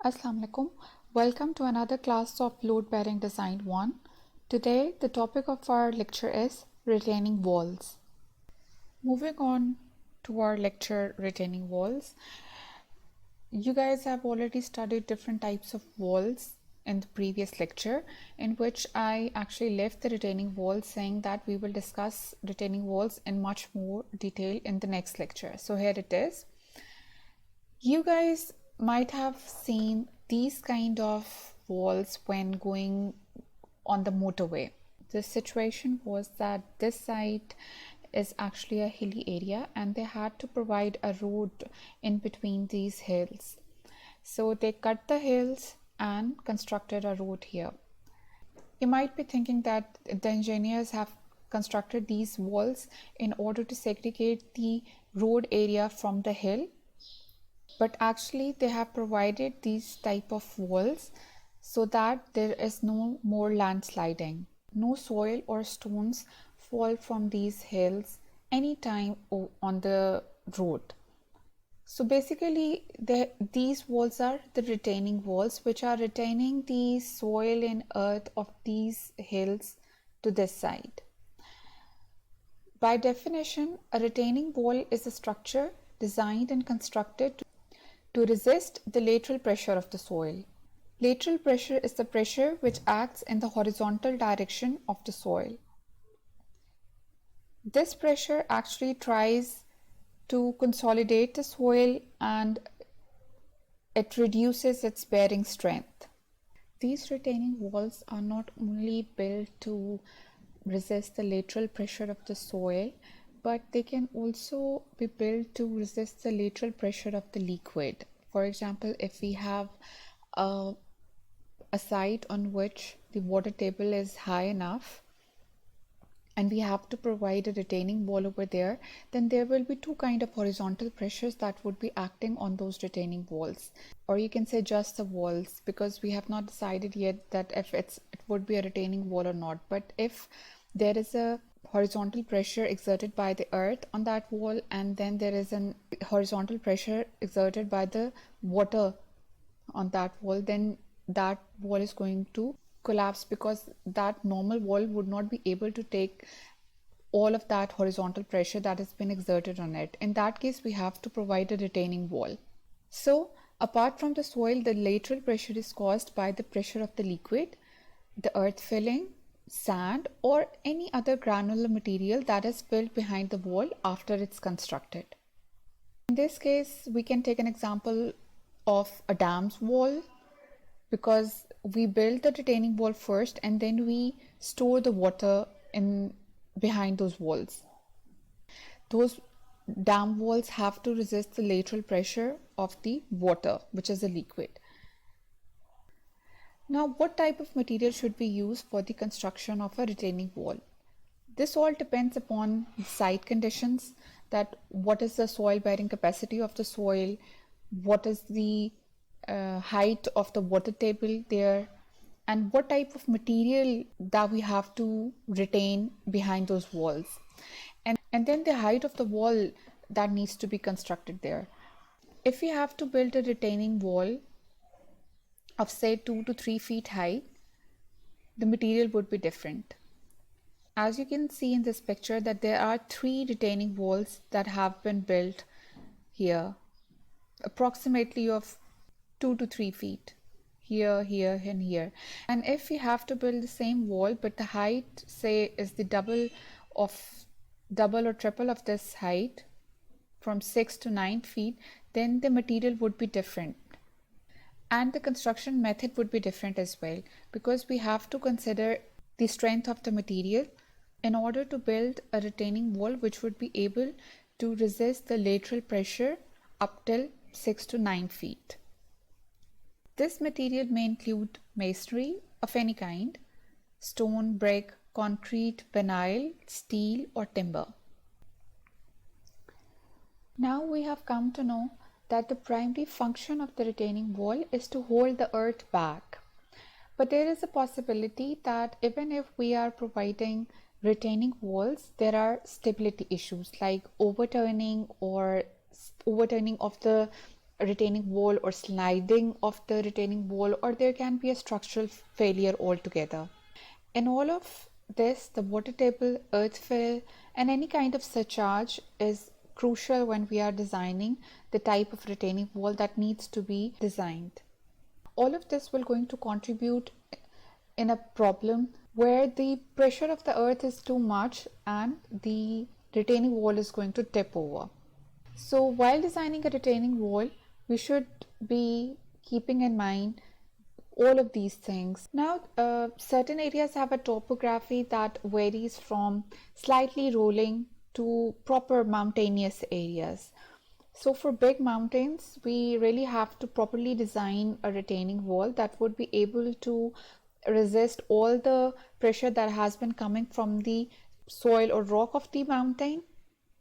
Assalamu alaikum. Welcome to another class of Load Bearing Design 1. Today the topic of our lecture is retaining walls. Moving on to our lecture retaining walls. You guys have already studied different types of walls in the previous lecture, in which I actually left the retaining walls saying that we will discuss retaining walls in much more detail in the next lecture. So here it is. You guys might have seen these kind of walls when going on the motorway. The situation was that this site is actually a hilly area and they had to provide a road in between these hills. So they cut the hills and constructed a road here. You might be thinking that the engineers have constructed these walls in order to segregate the road area from the hill, but actually they have provided these type of walls so that there is no more landsliding. No soil or stones fall from these hills anytime on the road. So basically these walls are the retaining walls, which are retaining the soil and earth of these hills to this side. By definition, a retaining wall is a structure designed and constructed to resist the lateral pressure of the soil. Lateral pressure is the pressure which acts in the horizontal direction of the soil. This pressure actually tries to consolidate the soil and it reduces its bearing strength. These retaining walls are not only built to resist the lateral pressure of the soil, but they can also be built to resist the lateral pressure of the liquid. For example, if we have a site on which the water table is high enough and we have to provide a retaining wall over there, then there will be two kind of horizontal pressures that would be acting on those retaining walls, or you can say just the walls, because we have not decided yet that if it would be a retaining wall or not. But if there is a horizontal pressure exerted by the earth on that wall, and then there is an horizontal pressure exerted by the water on that wall, then that wall is going to collapse, because that normal wall would not be able to take all of that horizontal pressure that has been exerted on it. In that case, we have to provide a retaining wall. So apart from the soil, the lateral pressure is caused by the pressure of the liquid, the earth filling, sand, or any other granular material that is filled behind the wall after it's constructed. In this case, we can take an example of a dam's wall, because we build the retaining wall first and then we store the water in behind those walls. Those dam walls have to resist the lateral pressure of the water, which is a liquid. Now, what type of material should we use for the construction of a retaining wall? This all depends upon the site conditions, that what is the soil bearing capacity of the soil, what is the height of the water table there, and what type of material that we have to retain behind those walls, and then the height of the wall that needs to be constructed there. If we have to build a retaining wall of say 2 to 3 feet high, the material would be different. As you can see in this picture, that there are 3 retaining walls that have been built here, approximately of 2 to 3 feet, here, here, and here. And if we have to build the same wall, but the height say is the double or triple of this height, from 6 to 9 feet, then the material would be different. And the construction method would be different as well, because we have to consider the strength of the material in order to build a retaining wall which would be able to resist the lateral pressure up till 6 to 9 feet. This material may include masonry of any kind, stone, brick, concrete, vinyl, steel, or timber. Now we have come to know that the primary function of the retaining wall is to hold the earth back. But there is a possibility that even if we are providing retaining walls, there are stability issues like overturning of the retaining wall or sliding of the retaining wall, or there can be a structural failure altogether. In all of this, the water table, earth fill, and any kind of surcharge is crucial when we are designing the type of retaining wall that needs to be designed. All of this will going to contribute in a problem where the pressure of the earth is too much and the retaining wall is going to tip over. So while designing a retaining wall, we should be keeping in mind all of these things. Now, certain areas have a topography that varies from slightly rolling to proper mountainous areas. So for big mountains, we really have to properly design a retaining wall that would be able to resist all the pressure that has been coming from the soil or rock of the mountain.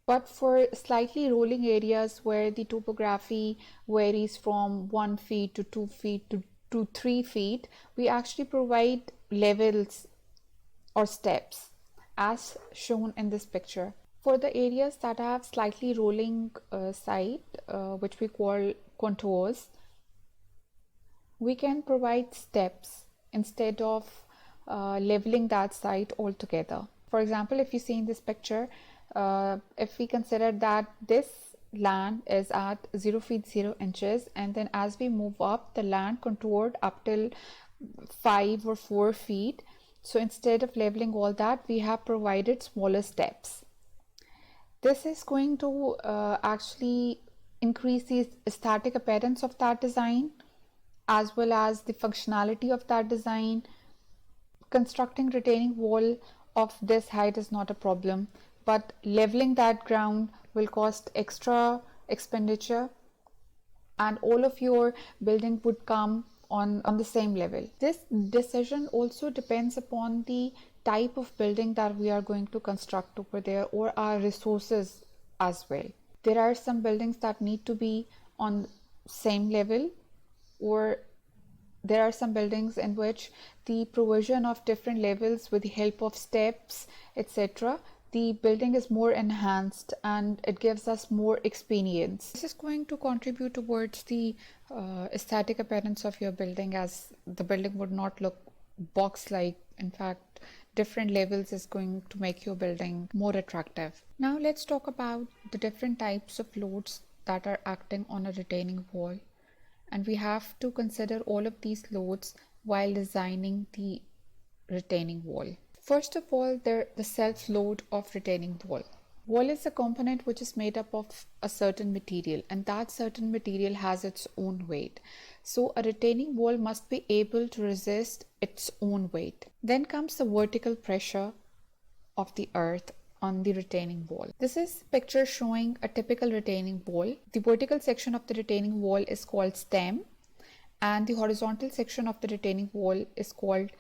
But for slightly rolling areas where the topography varies from 1 feet to 2 feet to 3 feet, we actually provide levels or steps as shown in this picture. For the areas that have slightly rolling side, which we call contours, we can provide steps instead of leveling that site altogether. For example, if you see in this picture, if we consider that this land is at 0 feet 0 inches, and then as we move up, the land contoured up till 5 or 4 feet. So instead of leveling all that, we have provided smaller steps. This is going to actually increase the aesthetic appearance of that design as well as the functionality of that design. Constructing retaining wall of this height is not a problem, but leveling that ground will cost extra expenditure and all of your building would come on the same level. This decision also depends upon the type of building that we are going to construct over there or our resources as well. There are some buildings that need to be on same level, or there are some buildings in which the provision of different levels with the help of steps, etc., the building is more enhanced and it gives us more experience. This is going to contribute towards the aesthetic appearance of your building, as the building would not look box-like. In fact, different levels is going to make your building more attractive. Now let's talk about the different types of loads that are acting on a retaining wall. And we have to consider all of these loads while designing the retaining wall. First of all, the self-load of retaining wall. Wall is a component which is made up of a certain material, and that certain material has its own weight. So a retaining wall must be able to resist its own weight. Then comes the vertical pressure of the earth on the retaining wall. This is a picture showing a typical retaining wall. The vertical section of the retaining wall is called stem, and the horizontal section of the retaining wall is called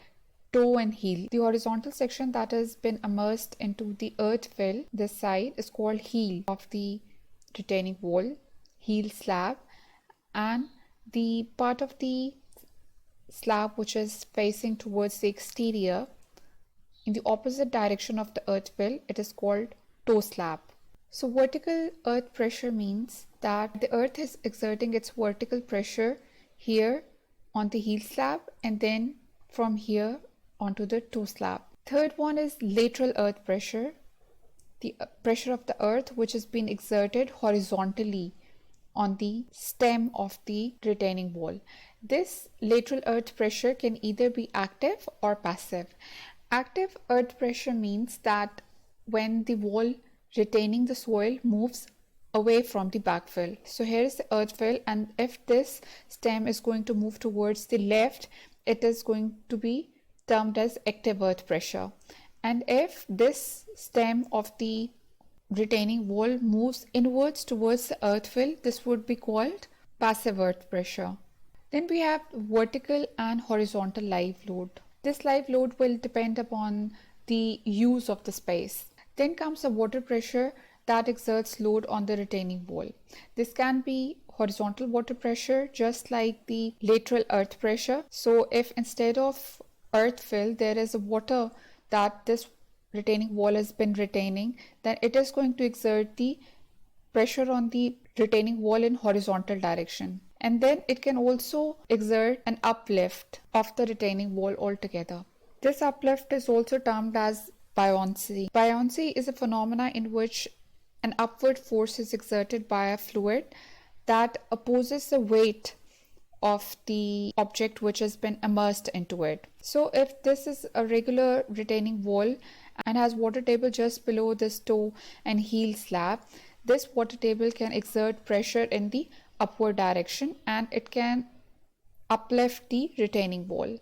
toe and heel. The horizontal section that has been immersed into the earth fill, this side, is called heel of the retaining wall, heel slab, and the part of the slab which is facing towards the exterior in the opposite direction of the earth fill, it is called toe slab. So vertical earth pressure means that the earth is exerting its vertical pressure here on the heel slab and then from here onto the toe slab. Third one is lateral earth pressure, the pressure of the earth which has been exerted horizontally on the stem of the retaining wall. This lateral earth pressure can either be active or passive. Active earth pressure means that when the wall retaining the soil moves away from the backfill. So here is the earth fill, and if this stem is going to move towards the left, it is going to be termed as active earth pressure. And if this stem of the retaining wall moves inwards towards the earth fill, this would be called passive earth pressure. Then we have vertical and horizontal live load. This live load will depend upon the use of the space. Then comes the water pressure that exerts load on the retaining wall. This can be horizontal water pressure, just like the lateral earth pressure. So if instead of earth fill there is a water that this retaining wall has been retaining, then it is going to exert the pressure on the retaining wall in horizontal direction. And then it can also exert an uplift of the retaining wall altogether. This uplift is also termed as buoyancy. Buoyancy is a phenomena in which an upward force is exerted by a fluid that opposes the weight of the object which has been immersed into it. So if this is a regular retaining wall and has water table just below this toe and heel slab, this water table can exert pressure in the upward direction and it can uplift the retaining wall.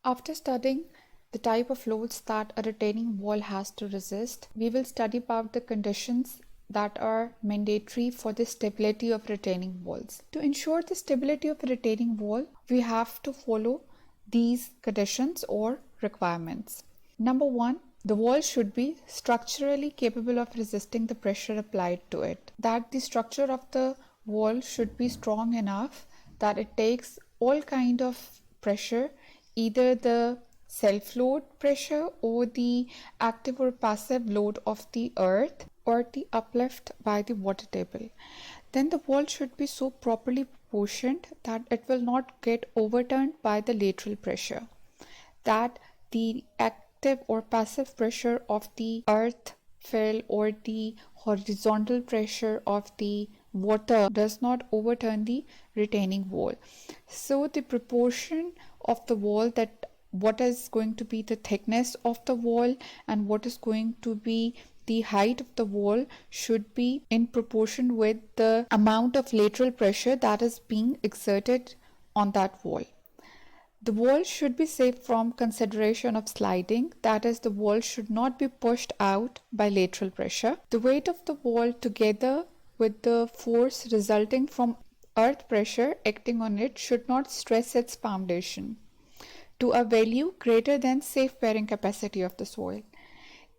After studying the type of loads that a retaining wall has to resist, we will study about the conditions that are mandatory for the stability of retaining walls. To ensure the stability of a retaining wall, we have to follow these conditions or requirements. Number one, the wall should be structurally capable of resisting the pressure applied to it. That the structure of the wall should be strong enough that it takes all kind of pressure, either the self-load pressure or the active or passive load of the earth or the uplift by the water table. Then the wall should be so properly proportioned that it will not get overturned by the lateral pressure, that the active or passive pressure of the earth, fill, or the horizontal pressure of the water does not overturn the retaining wall. So the proportion of the wall, that what is going to be the thickness of the wall and what is going to be the height of the wall, should be in proportion with the amount of lateral pressure that is being exerted on that wall. The wall should be safe from consideration of sliding, that is, the wall should not be pushed out by lateral pressure. The weight of the wall together with the force resulting from earth pressure acting on it should not stress its foundation to a value greater than safe bearing capacity of the soil.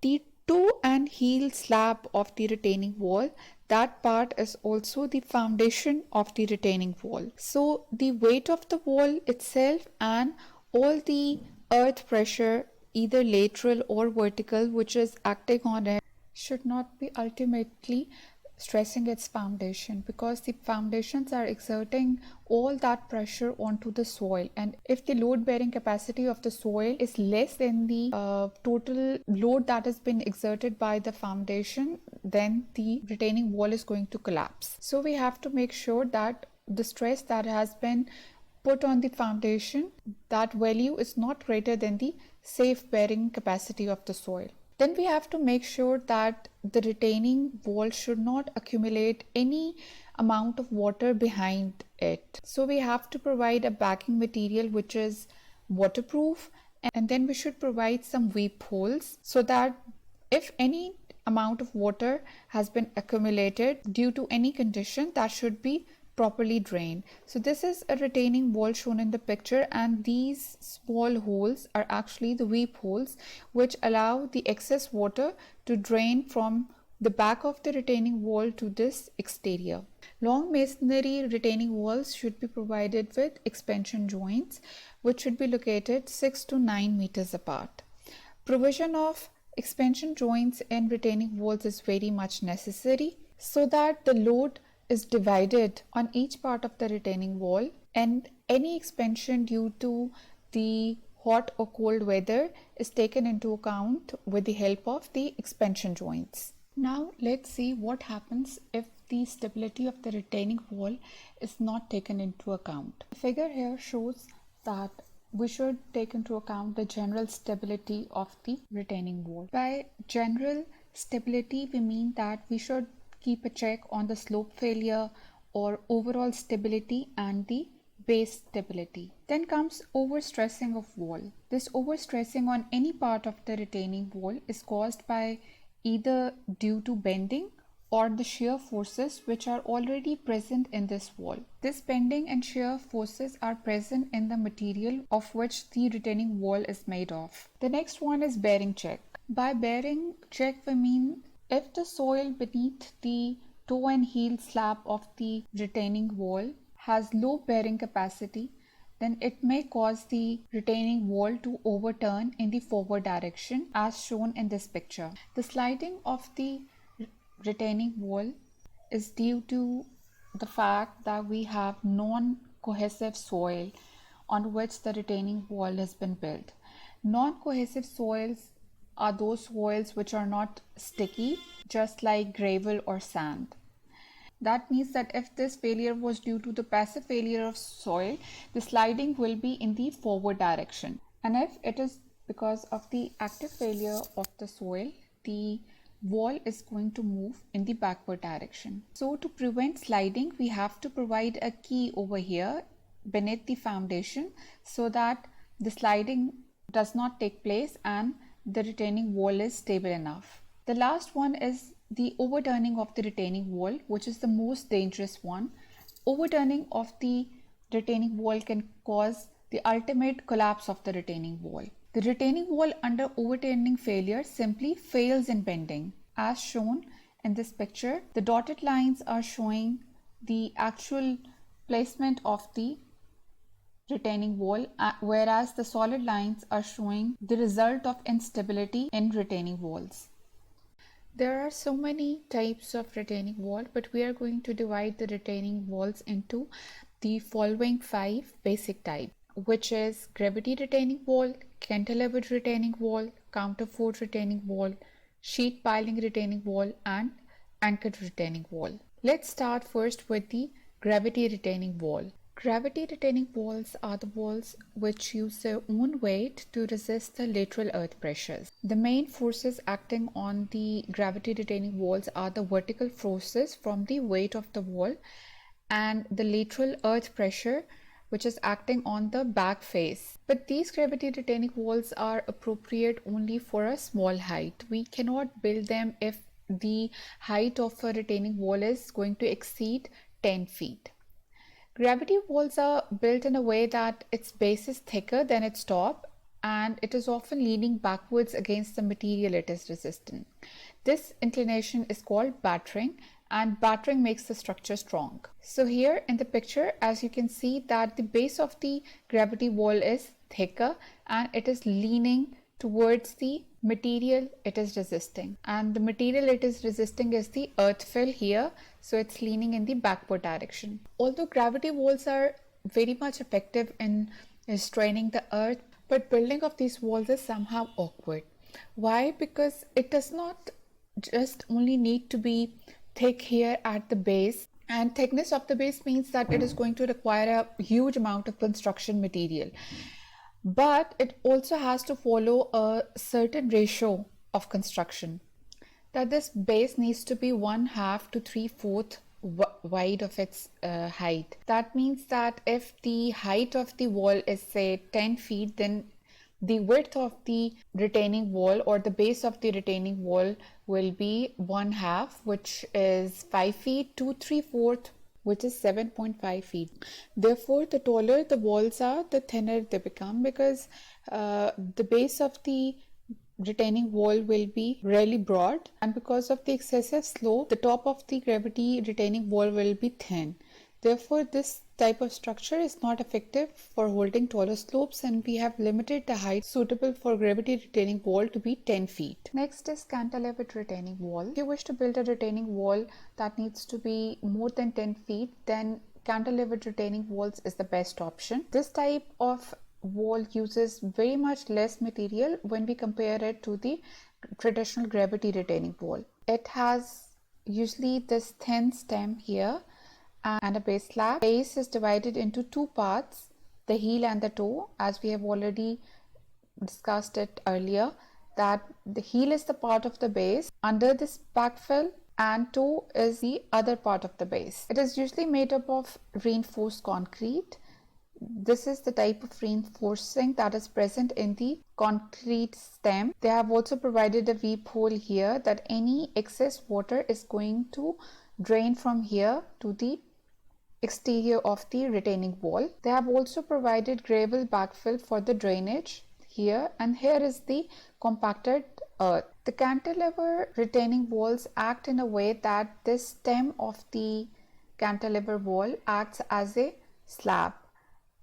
The toe and heel slab of the retaining wall, that part is also the foundation of the retaining wall. So the weight of the wall itself and all the earth pressure, either lateral or vertical, which is acting on it, should not be ultimately stressing its foundation, because the foundations are exerting all that pressure onto the soil, and if the load bearing capacity of the soil is less than the total load that has been exerted by the foundation, then the retaining wall is going to collapse. So we have to make sure that the stress that has been put on the foundation, that value is not greater than the safe bearing capacity of the soil. Then we have to make sure that the retaining wall should not accumulate any amount of water behind it. So we have to provide a backing material which is waterproof, and then we should provide some weep holes so that if any amount of water has been accumulated due to any condition, that should be properly drained. So this is a retaining wall shown in the picture, and these small holes are actually the weep holes which allow the excess water to drain from the back of the retaining wall to this exterior. Long masonry retaining walls should be provided with expansion joints which should be located 6 to 9 meters apart. Provision of expansion joints in retaining walls is very much necessary so that the load is divided on each part of the retaining wall, and any expansion due to the hot or cold weather is taken into account with the help of the expansion joints. Now let's see what happens if the stability of the retaining wall is not taken into account. The figure here shows that we should take into account the general stability of the retaining wall. By general stability, we mean that we should keep a check on the slope failure or overall stability and the base stability. Then comes overstressing of wall. This overstressing on any part of the retaining wall is caused by either due to bending or the shear forces which are already present in this wall. This bending and shear forces are present in the material of which the retaining wall is made of. The next one is bearing check. By bearing check, we mean if the soil beneath the toe and heel slab of the retaining wall has low bearing capacity, then it may cause the retaining wall to overturn in the forward direction as shown in this picture. The sliding of the retaining wall is due to the fact that we have non-cohesive soil on which the retaining wall has been built. Non-cohesive soils are those soils which are not sticky, just like gravel or sand. That means that if this failure was due to the passive failure of soil, the sliding will be in the forward direction. And if it is because of the active failure of the soil, the wall is going to move in the backward direction. So to prevent sliding, we have to provide a key over here beneath the foundation so that the sliding does not take place and the retaining wall is stable enough. The last one is the overturning of the retaining wall, which is the most dangerous one. Overturning of the retaining wall can cause the ultimate collapse of the retaining wall. The retaining wall under overturning failure simply fails in bending. As shown in this picture, the dotted lines are showing the actual placement of the retaining wall, whereas the solid lines are showing the result of instability in retaining walls. There are so many types of retaining wall, but we are going to divide the retaining walls into the following 5 basic types, which is gravity retaining wall, cantilevered retaining wall, counterfort retaining wall, sheet piling retaining wall, and anchored retaining wall. Let's start first with the gravity retaining wall. Gravity retaining walls are the walls which use their own weight to resist the lateral earth pressures. The main forces acting on the gravity retaining walls are the vertical forces from the weight of the wall and the lateral earth pressure which is acting on the back face. But these gravity retaining walls are appropriate only for a small height. We cannot build them if the height of a retaining wall is going to exceed 10 feet. Gravity walls are built in a way that its base is thicker than its top and it is often leaning backwards against the material it is resisting. This inclination is called battering, and battering makes the structure strong. So here in the picture, as you can see that the base of the gravity wall is thicker and it is leaning towards the material it is resisting, and the material it is resisting is the earth fill here, so it's leaning in the backward direction. Although gravity walls are very much effective in restraining the earth, but building of these walls is somehow awkward. Why? Because it does not just only need to be thick here at the base, and thickness of the base means that it is going to require a huge amount of construction material, but it also has to follow a certain ratio of construction, that this base needs to be 1/2 to 3/4 wide of its height. That means that if the height of the wall is say 10 feet, then the width of the retaining wall or the base of the retaining wall will be 1/2, which is 5 feet, to 3/4, which is 7.5 feet. Therefore, the taller the walls are, the thinner they become, because the base of the retaining wall will be really broad, and because of the excessive slope, the top of the gravity retaining wall will be thin. Therefore, this type of structure is not effective for holding taller slopes, and we have limited the height suitable for gravity retaining wall to be 10 feet. Next is cantilevered retaining wall. If you wish to build a retaining wall that needs to be more than 10 feet, then cantilevered retaining walls is the best option. This type of wall uses very much less material when we compare it to the traditional gravity retaining wall. It has usually this thin stem here and a base slab. Base is divided into 2 parts, the heel and the toe, as we have already discussed it earlier, that the heel is the part of the base under this backfill and toe is the other part of the base. It is usually made up of reinforced concrete. This is the type of reinforcing that is present in the concrete stem. They have also provided a weep hole here that any excess water is going to drain from here to the exterior of the retaining wall. They have also provided gravel backfill for the drainage here, and here is the compacted earth. The cantilever retaining walls act in a way that this stem of the cantilever wall acts as a slab,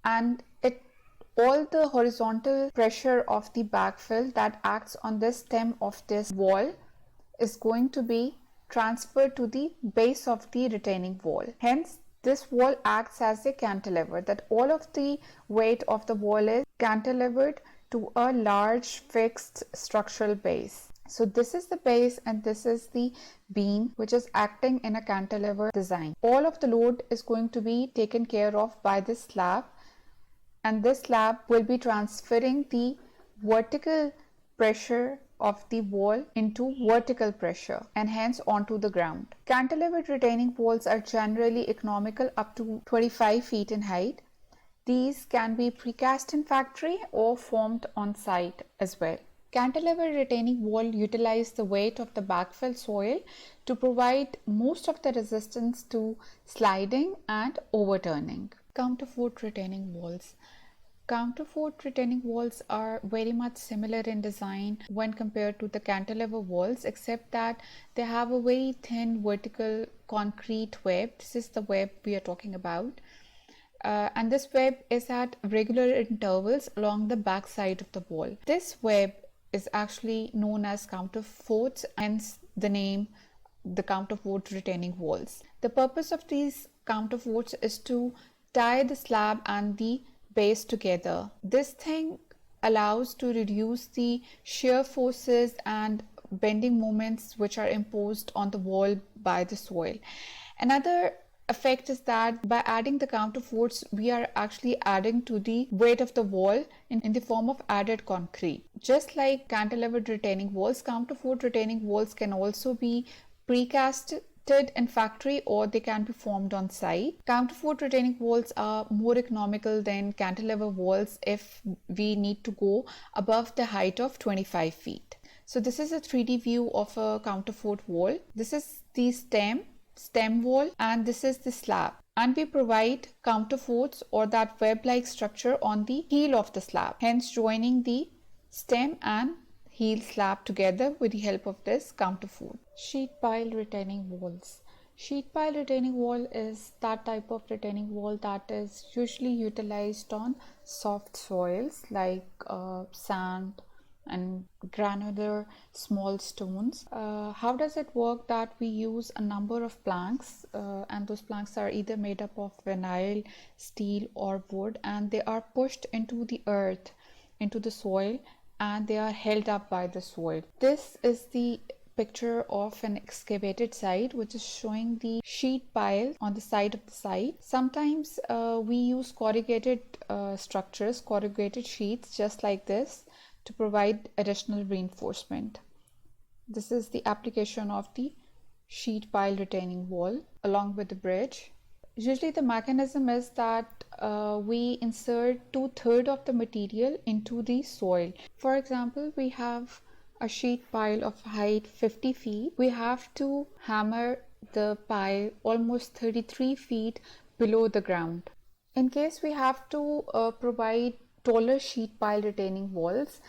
and all the horizontal pressure of the backfill that acts on the stem of this wall is going to be transferred to the base of the retaining wall. Hence, this wall acts as a cantilever, that all of the weight of the wall is cantilevered to a large fixed structural base. So this is the base and this is the beam which is acting in a cantilever design. All of the load is going to be taken care of by this slab, and this slab will be transferring the vertical pressure of the wall into vertical pressure and hence onto the ground. Cantilevered retaining walls are generally economical up to 25 feet in height. These can be precast in factory or formed on site as well. Cantilever retaining wall utilize the weight of the backfill soil to provide most of the resistance to sliding and overturning. Counterfort retaining walls. Counterfort retaining walls are very much similar in design when compared to the cantilever walls, except that they have a very thin vertical concrete web. This is the web we are talking about. And this web is at regular intervals along the back side of the wall. This web is actually known as counterforts, hence the name, the counterfort retaining walls. The purpose of these counterforts is to tie the slab and the base together. This thing allows to reduce the shear forces and bending moments which are imposed on the wall by the soil. Another effect is that by adding the counterforts, we are actually adding to the weight of the wall in the form of added concrete. Just like cantilevered retaining walls, counterfort retaining walls can also be precasted in factory or they can be formed on site. Counterfort retaining walls are more economical than cantilever walls if we need to go above the height of 25 feet. So this is a 3D view of a counterfort wall. This is the stem wall and this is the slab, and we provide counterforts or that web-like structure on the heel of the slab, hence joining the stem and heel slab together with the help of this counterfort. Sheet pile retaining walls. Sheet pile retaining wall is that type of retaining wall that is usually utilized on soft soils like sand and granular small stones. How does it work? That we use a number of planks and those planks are either made up of vinyl, steel or wood, and they are pushed into the earth, into the soil, and they are held up by the soil. This is the picture of an excavated site which is showing the sheet pile on the side of the site. Sometimes we use corrugated structures, corrugated sheets just like this to provide additional reinforcement. This is the application of the sheet pile retaining wall along with the bridge. Usually the mechanism is that we insert 2/3 of the material into the soil. For example, we have a sheet pile of height 50 feet. We have to hammer the pile almost 33 feet below the ground. In case we have to provide taller sheet pile retaining walls,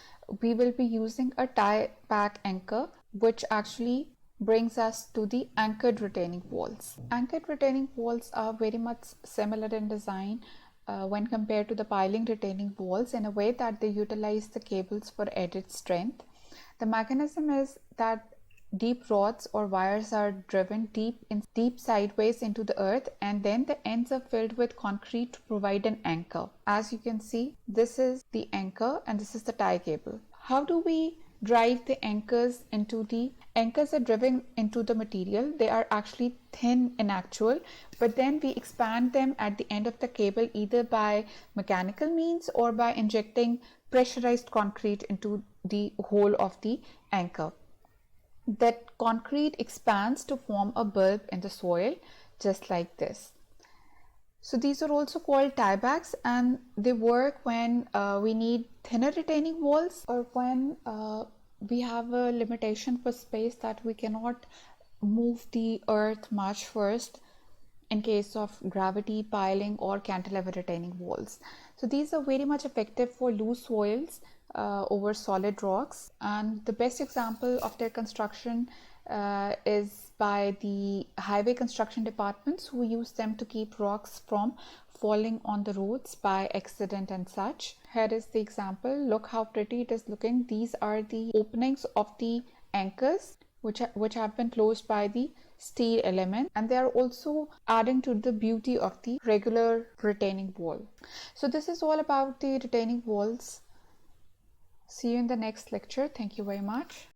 we will be using a tie back anchor, which actually brings us to the anchored retaining walls. Anchored retaining walls are very much similar in design when compared to the piling retaining walls in a way that they utilize the cables for added strength. The mechanism is that deep rods or wires are driven deep sideways into the earth, and then the ends are filled with concrete to provide an anchor. As you can see, this is the anchor and this is the tie cable. How do we drive the anchors into the anchors are driven into the material? They are actually thin in actual, but then we expand them at the end of the cable either by mechanical means or by injecting pressurized concrete into the hole of the anchor. That concrete expands to form a bulb in the soil just like this. So these are also called tiebacks, and they work when we need thinner retaining walls or when we have a limitation for space that we cannot move the earth much first in case of gravity, piling or cantilever retaining walls. So these are very much effective for loose soils over solid rocks, and the best example of their construction is by the highway construction departments who use them to keep rocks from falling on the roads by accident and such. Here is the example. Look how pretty it is looking. These are the openings of the anchors which have been closed by the steel element, and they are also adding to the beauty of the regular retaining wall. So this is all about the retaining walls. See you in the next lecture. Thank you very much.